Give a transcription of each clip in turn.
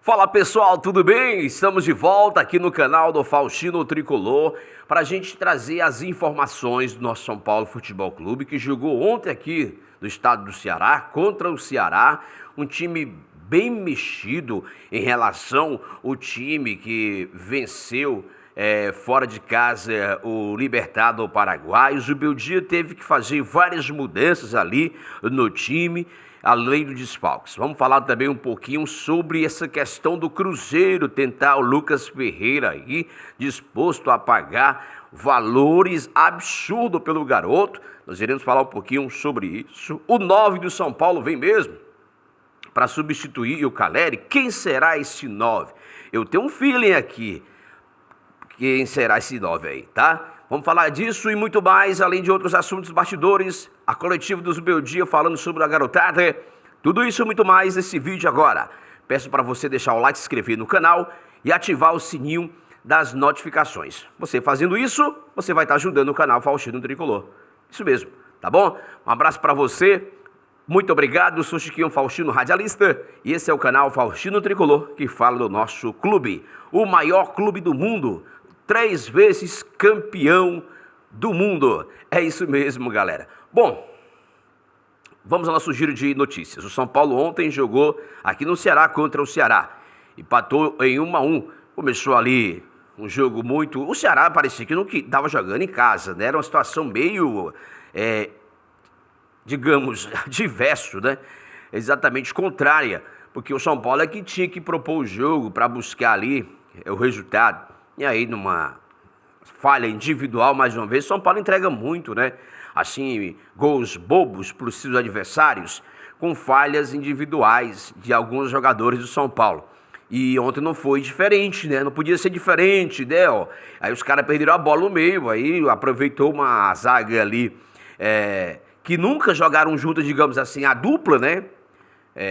Fala pessoal, tudo bem? Estamos de volta aqui no canal do Faustino Tricolor para a gente trazer as informações do nosso São Paulo Futebol Clube, que jogou ontem aqui no estado do Ceará contra o Ceará, um time bem mexido em relação ao time que venceu fora de casa o Libertad do Paraguai. O Zubeldia teve que fazer várias mudanças ali no time, além do desfalques. Vamos falar também um pouquinho sobre essa questão do Cruzeiro, tentar o Lucas Ferreira aí, disposto a pagar valores absurdos pelo garoto. Nós iremos falar um pouquinho sobre isso. O 9 do São Paulo vem mesmo para substituir o Caleri. Quem será esse 9? Eu tenho um feeling aqui. Quem será esse 9 aí, tá? Vamos falar disso e muito mais, além de outros assuntos bastidores, a coletiva do Zubeldia falando sobre a garotada, tudo isso e muito mais nesse vídeo agora. Peço para você deixar o like, se inscrever no canal e ativar o sininho das notificações. Você fazendo isso, você vai estar ajudando o canal Faustino Tricolor. Isso mesmo, tá bom? Um abraço para você, muito obrigado, eu sou Chiquinho Faustino, radialista, e esse é o canal Faustino Tricolor, que fala do nosso clube, o maior clube do mundo, 3 vezes campeão do mundo. É isso mesmo, galera. Bom, vamos ao nosso giro de notícias. O São Paulo ontem jogou aqui no Ceará contra o Ceará. Empatou em 1-1. Começou ali um jogo muito... O Ceará parecia que não estava jogando em casa, né? Era uma situação meio, digamos, diverso, né? Exatamente contrária. Porque o São Paulo é que tinha que propor o jogo para buscar ali o resultado. E aí, numa falha individual, mais uma vez, São Paulo entrega muito, né? Assim, gols bobos para os seus adversários, com falhas individuais de alguns jogadores do São Paulo. E ontem não foi diferente, né? Não podia ser diferente, né? Ó. Aí os caras perderam a bola no meio, aí aproveitou uma zaga ali, que nunca jogaram juntos, digamos assim, a dupla, né?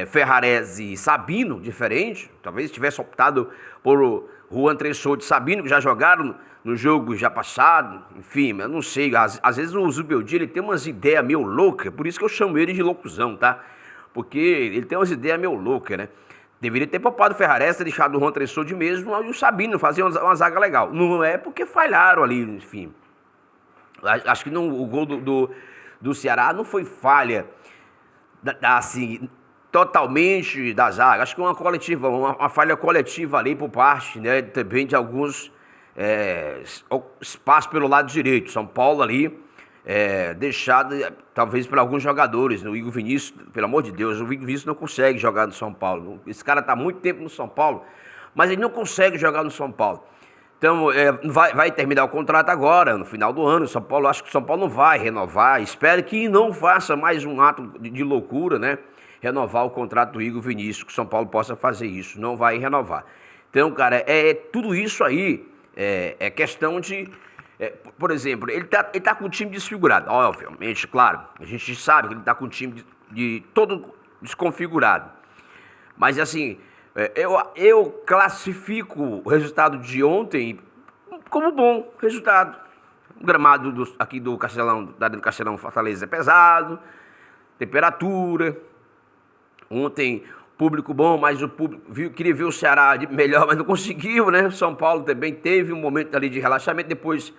Ferrarese e Sabino, diferente. Talvez tivesse optado por Juan Tressor e Sabino, que já jogaram no jogo já passado. Enfim, eu não sei. Às vezes o Zubeldia, ele tem umas ideias meio loucas, por isso que eu chamo ele de loucuzão, tá? Porque ele tem umas ideias meio loucas, né? Deveria ter poupado o Ferrarese, deixado o Juan Tressor de mesmo e o Sabino fazer uma zaga legal. Não é porque falharam ali, enfim. Acho que não, o gol do Ceará não foi falha, assim, totalmente da zaga. Acho que uma falha coletiva ali por parte, né, também de alguns espaços pelo lado direito. São Paulo ali, deixado talvez por alguns jogadores. O Igor Vinícius, pelo amor de Deus, o Igor Vinícius não consegue jogar no São Paulo. Esse cara está há muito tempo no São Paulo, mas ele não consegue jogar no São Paulo. Então, vai terminar o contrato agora, no final do ano. São Paulo, acho que o São Paulo não vai renovar. Espero que não faça mais um ato de loucura, né? Renovar o contrato do Igor Vinícius, que o São Paulo possa fazer isso. Não vai renovar. Então, cara, tudo isso aí é questão de... por exemplo, ele tá com o time desfigurado. Obviamente, claro, a gente sabe que ele tá com o time todo desconfigurado. Mas, assim... Eu classifico o resultado de ontem como bom resultado. O gramado aqui do Castelão, do Castelão Fortaleza é pesado, temperatura. Ontem, público bom, mas o público queria ver o Ceará melhor, mas não conseguiu, né? O São Paulo também teve um momento ali de relaxamento, depois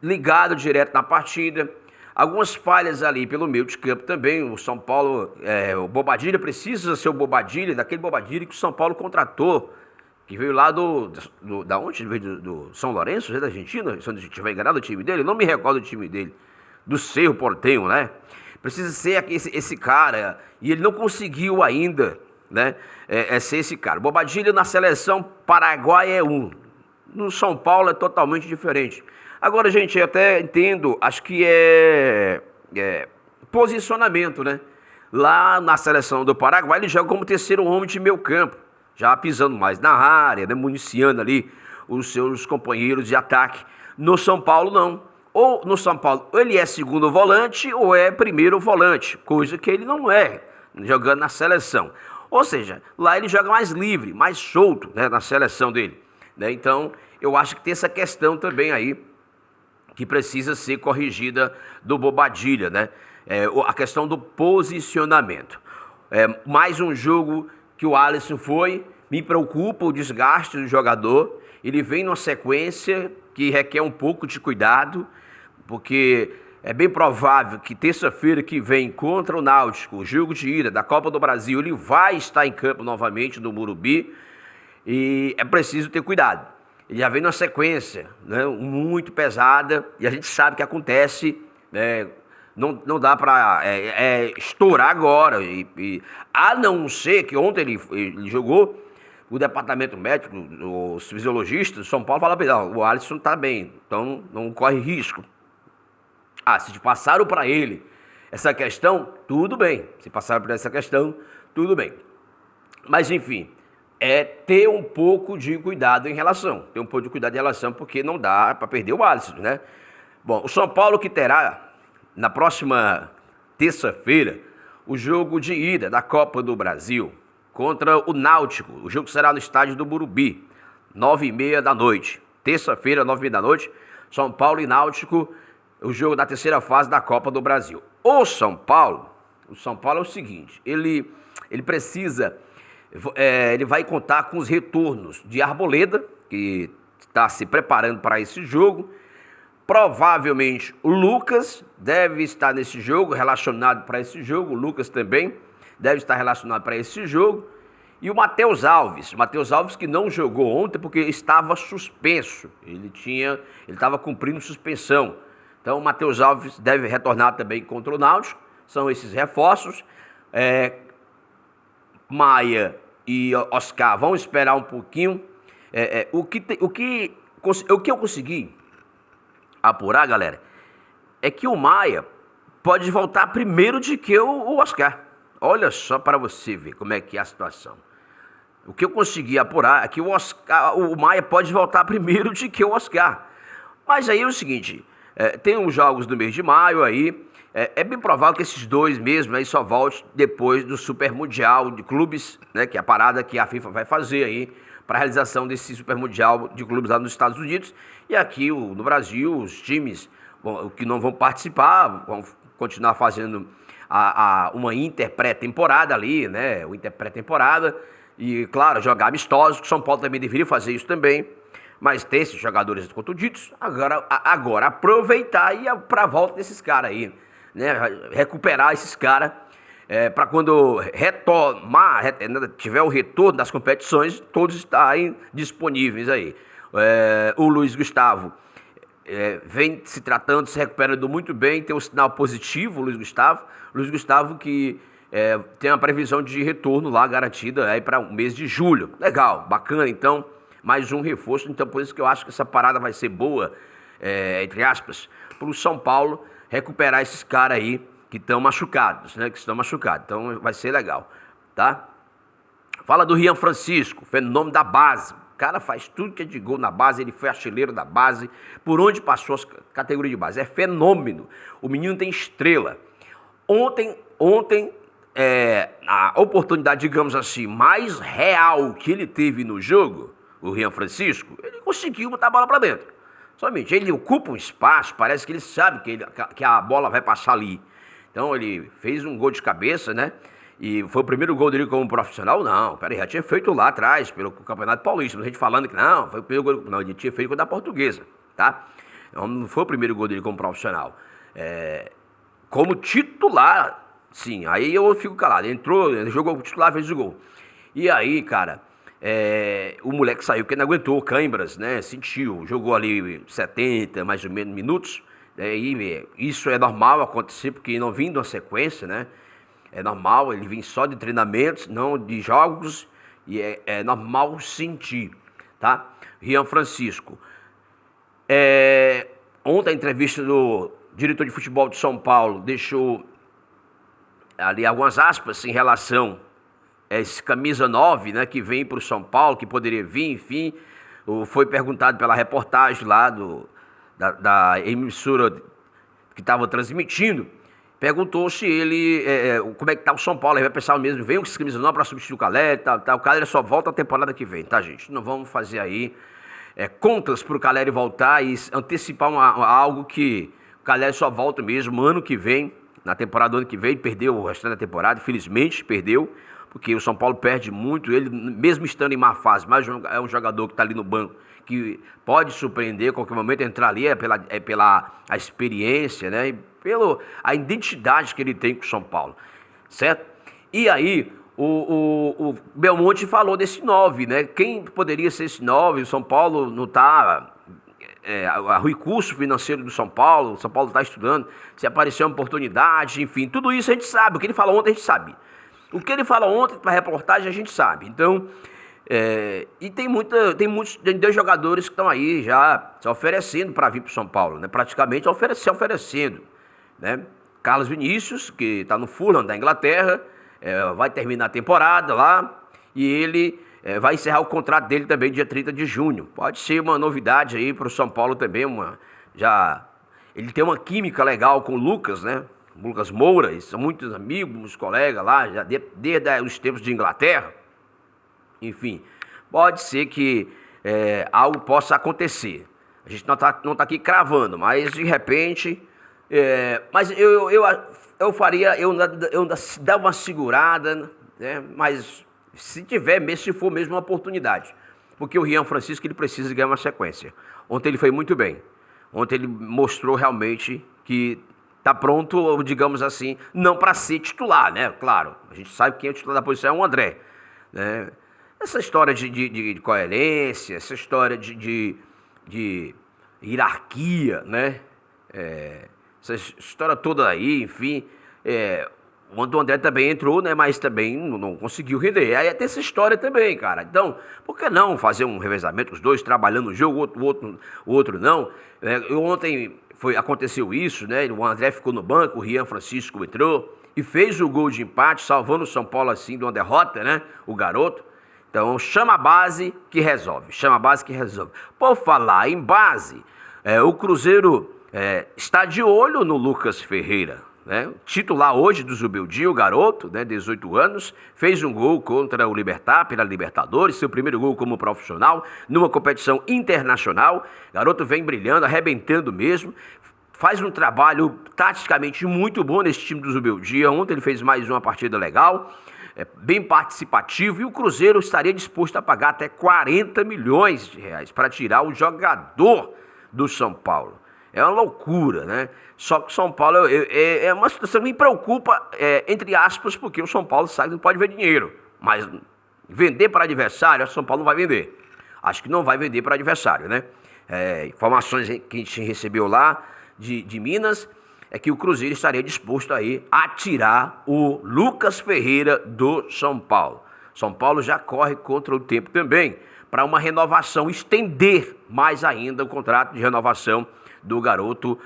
ligado direto na partida. Algumas falhas ali pelo meio de campo também. O São Paulo, o Bobadilha precisa ser o Bobadilha, daquele Bobadilha que o São Paulo contratou, que veio lá da onde? Veio do São Lourenço, da Argentina, se eu não estiver enganado o time dele, não me recordo do time dele, do Cerro Porteño, né? Precisa ser esse cara, e ele não conseguiu ainda, né? Ser esse cara. Bobadilha na seleção Paraguai é no São Paulo é totalmente diferente. Agora, gente, eu até entendo, acho que é posicionamento, né? Lá na seleção do Paraguai, ele joga como terceiro homem de meio campo, já pisando mais na área, né? Municiando ali os seus companheiros de ataque. No São Paulo, não. Ou no São Paulo, ele é segundo volante ou é primeiro volante, coisa que ele não é, jogando na seleção. Ou seja, lá ele joga mais livre, mais solto, né? Na seleção dele, né? Então, eu acho que tem essa questão também aí, que precisa ser corrigida do Bobadilha, né? A questão do posicionamento. Mais um jogo que o Alisson foi, me preocupa o desgaste do jogador. Ele vem numa sequência que requer um pouco de cuidado, porque é bem provável que terça-feira que vem contra o Náutico, o jogo de ida da Copa do Brasil, ele vai estar em campo novamente no Morumbi e é preciso ter cuidado. Ele já vem numa sequência, né, muito pesada, e a gente sabe que acontece, não dá para estourar agora, a não ser que ontem ele jogou, o departamento médico, os fisiologistas de São Paulo falaram para ele, o Alisson está bem, então não corre risco. Se passaram para ele essa questão, tudo bem. Se passaram por essa questão, tudo bem. Mas, enfim, ter um pouco de cuidado em relação. Ter um pouco de cuidado em relação, porque não dá para perder o Alisson, né? Bom, o São Paulo que terá, na próxima terça-feira, o jogo de ida da Copa do Brasil contra o Náutico. O jogo será no estádio do Morumbi, 9h30 da noite. Terça-feira, 9h30 da noite, São Paulo e Náutico, o jogo da terceira fase da Copa do Brasil. O São Paulo é o seguinte, ele precisa, ele vai contar com os retornos de Arboleda, que está se preparando para esse jogo. Provavelmente o Lucas deve estar nesse jogo, relacionado para esse jogo. O Lucas também deve estar relacionado para esse jogo. E o Matheus Alves que não jogou ontem porque estava suspenso, ele estava cumprindo suspensão. Então, o Matheus Alves deve retornar também contra o Náutico. São esses reforços. Maia e Oscar vão esperar um pouquinho. O que eu consegui apurar, galera, é que o Maia pode voltar primeiro de que o Oscar. Olha só para você ver como é que é a situação. O que eu consegui apurar é que o Maia pode voltar primeiro de que o Oscar. Mas aí é o seguinte... tem os jogos do mês de maio aí, é bem provável que esses dois mesmo aí só voltem depois do Super Mundial de Clubes, né, que é a parada que a FIFA vai fazer aí para a realização desse Super Mundial de Clubes lá nos Estados Unidos. E aqui no Brasil, os times que não vão participar vão continuar fazendo uma Inter-pré-temporada ali, né, o Inter-pré-temporada, e claro, jogar amistosos, que São Paulo também deveria fazer isso também. Mas tem esses jogadores contundidos, agora aproveitar e ir para a volta desses caras aí, né? Recuperar esses caras, para quando tiver o retorno das competições, todos estarem disponíveis aí. O Luiz Gustavo vem se tratando, se recuperando muito bem, tem um sinal positivo, o Luiz Gustavo que tem uma previsão de retorno lá garantida aí para o mês de julho. Legal, bacana, então... mais um reforço, então por isso que eu acho que essa parada vai ser boa, entre aspas, para o São Paulo recuperar esses caras aí que estão machucados, né? Então vai ser legal, tá? Fala do Rian Francisco, fenômeno da base. O cara faz tudo que é de gol na base, ele foi artilheiro da base, por onde passou as categorias de base. É fenômeno. O menino tem estrela. Ontem, a oportunidade, digamos assim, mais real que ele teve no jogo, o Rian Francisco, ele conseguiu botar a bola para dentro. Somente ele ocupa um espaço, parece que ele sabe que a bola vai passar ali. Então ele fez um gol de cabeça, né? E foi o primeiro gol dele como profissional? Não, cara, ele já tinha feito lá atrás, pelo Campeonato Paulista. A gente falando que não, foi o primeiro gol. Não, ele tinha feito com a Portuguesa, tá? Então, não foi o primeiro gol dele como profissional. Como titular, sim, aí eu fico calado. Ele jogou titular, fez o gol. E aí, cara... o moleque saiu porque não aguentou, cãibras, né? Sentiu, jogou ali 70 mais ou menos minutos. E isso é normal acontecer, porque não vindo uma sequência, né? É normal, ele vem só de treinamentos, não de jogos, e é normal sentir, tá? Rian Francisco. Ontem a entrevista do diretor de futebol de São Paulo deixou ali algumas aspas em relação esse camisa 9, né, que vem para o São Paulo, que poderia vir, enfim, foi perguntado pela reportagem lá da emissora que estava transmitindo, perguntou se ele, como é que tá o São Paulo, ele vai pensar mesmo, vem com esse camisa 9 para substituir o Caleri, o Caleri só volta a temporada que vem, tá, gente? Não vamos fazer aí contas para o Caleri voltar e antecipar algo que o Caleri só volta mesmo ano que vem, na temporada do ano que vem, perdeu o restante da temporada, infelizmente perdeu, porque o São Paulo perde muito, ele mesmo estando em má fase, mas é um jogador que está ali no banco, que pode surpreender a qualquer momento, entrar ali pela a experiência, né? E a identidade que ele tem com o São Paulo, certo? E aí, o Belmonte falou desse 9, né? Quem poderia ser esse 9? O São Paulo não está... o recurso financeiro do São Paulo está estudando, se aparecer uma oportunidade, enfim, tudo isso a gente sabe. O que ele falou ontem a gente sabe. O que ele falou ontem para a reportagem a gente sabe. Então, e tem muitos jogadores que estão aí já se oferecendo para vir para o São Paulo, né? Praticamente se oferecendo, né? Carlos Vinícius, que está no Fulham da Inglaterra, vai terminar a temporada lá e ele vai encerrar o contrato dele também dia 30 de junho. Pode ser uma novidade aí para o São Paulo também, ele tem uma química legal com o Lucas, né? O Lucas Moura, eles são muitos amigos, colegas lá, já desde os tempos de Inglaterra. Enfim, pode ser que algo possa acontecer. A gente não tá aqui cravando, mas de repente... mas eu dar uma segurada, né? Mas se for mesmo uma oportunidade. Porque o Rian Francisco ele precisa ganhar uma sequência. Ontem ele foi muito bem. Ontem ele mostrou realmente que está pronto, digamos assim, não para ser titular, né? Claro, a gente sabe que quem é o titular da posição é o André, né? Essa história de coerência, essa história de hierarquia, né? Essa história toda aí, enfim, o André também entrou, né? Mas também não conseguiu render. Aí tem essa história também, cara. Então, por que não fazer um revezamento, os dois trabalhando no jogo, o outro não? Ontem aconteceu isso, né? O André ficou no banco, o Rian Francisco entrou e fez o gol de empate, salvando o São Paulo assim de uma derrota, né? O garoto. Então, chama a base que resolve. Por falar em base, o Cruzeiro está de olho no Lucas Ferreira, né? Titular hoje do Zubeldia, o garoto, né? 18 anos, fez um gol contra o Libertad, pela Libertadores, seu primeiro gol como profissional, numa competição internacional. Garoto vem brilhando, arrebentando mesmo. Faz um trabalho taticamente muito bom nesse time do Zubeldia. Ontem ele fez mais uma partida legal, bem participativo, e o Cruzeiro estaria disposto a pagar até 40 milhões de reais para tirar o jogador do São Paulo. É uma loucura, né? Só que o São Paulo é uma situação que me preocupa, entre aspas, porque o São Paulo sabe que não pode ver dinheiro. Mas vender para adversário, o São Paulo não vai vender. Acho que não vai vender para adversário, né? Informações que a gente recebeu lá de Minas é que o Cruzeiro estaria disposto aí a tirar o Lucas Ferreira do São Paulo. São Paulo já corre contra o tempo também para uma renovação, estender mais ainda o contrato de renovação do garoto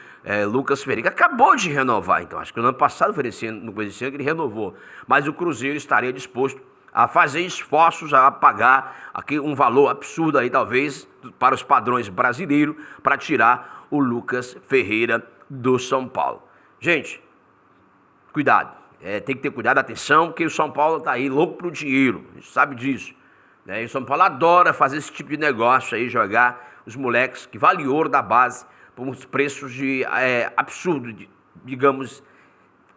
Lucas Ferreira, que acabou de renovar. Então, acho que no ano passado, no começo desse ano, ele renovou. Mas o Cruzeiro estaria disposto a fazer esforços, a pagar aqui um valor absurdo aí, talvez, para os padrões brasileiros, para tirar o Lucas Ferreira do São Paulo. Gente, cuidado. Tem que ter cuidado, atenção, porque o São Paulo está aí louco pro dinheiro. A gente sabe disso, né? E o São Paulo adora fazer esse tipo de negócio aí, jogar os moleques que vale ouro da base por uns preços absurdos, digamos,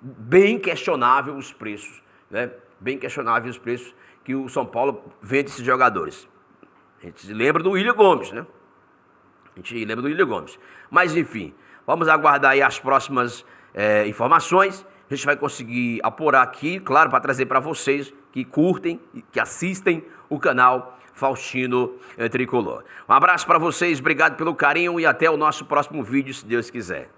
bem questionável os preços, né? Bem questionável os preços que o São Paulo vende esses jogadores. A gente se lembra do William Gomes, né? Mas, enfim, vamos aguardar aí as próximas informações. A gente vai conseguir apurar aqui, claro, para trazer para vocês que curtem, que assistem o canal Faustino Tricolor. Um abraço para vocês, obrigado pelo carinho e até o nosso próximo vídeo, se Deus quiser.